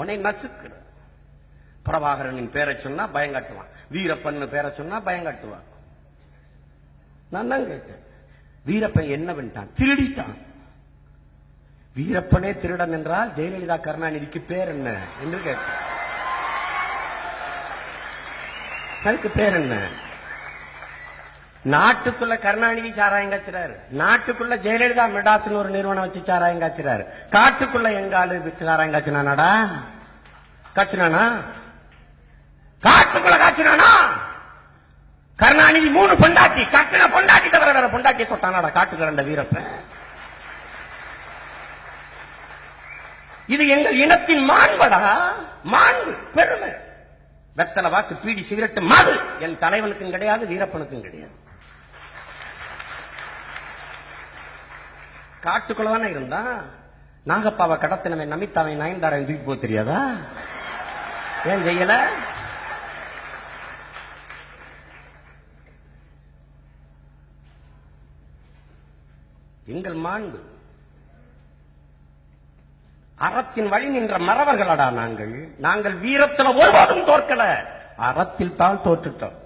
உன்னை நசுக்கிற. பிரபாகரனின் பேரை சொன்னா பயங்காட்டுவான், வீரப்பன் பேரை சொன்னா பயங்காட்டுவான். நான் தான் கேட்டேன், வீரப்பன் என்ன பண்ணிட்டான்? திருடிட்டான். வீரப்பனே திருடன் என்றால் ஜெயலலிதா கருணாநிதிக்கு பேர் என்ன என்று கேட்டேன். அதுக்கு பேர் என்ன? நாட்டுக்குள்ள கருணாநிதி சாராயம் காய்ச்சிறாரு, நாட்டுக்குள்ள ஜெயலலிதா மெடாஸ்னு ஒரு நிறுவனம் வச்சு சாராயம் காய்ச்சிறாரு, காட்டுக்குள்ள எங்க ஆளு சாராயம் காய்ச்சினானாடா? காய்ச்சினானா? காட்டுக்குள்ள காய்ச்சினானா? கருணாநிதி 3 பொண்டாட்டி, கட்டின பொண்டாட்டி தவிர வேற பொண்டாட்டி சொத்தானாடா காட்டுக்கு ரெண்ட வீரப்பன்? இது எங்கள் இனத்தின் மாண்படா, மாண்பு, பெருமை. வெத்தலை வாக்கு, பீடி, சிகரெட், மது என் தலைவனுக்கும் கிடையாது, வீரப்பனுக்கும் கிடையாது. காட்டுக்குள்ளதானே இருந்தா. நாகப்பாவை கடத்தினவை நமித்தாவை நயன்தாரை தூக்கி போக தெரியாதா? ஏன் செய்யல? எங்கள் மாண்பு. அறத்தின் வழி நின்ற மறவர்களடா நாங்கள். நாங்கள் வீரத்தில் ஒருபோதும் தோற்கல, அறத்தில் தான் தோற்றுட்டோம்.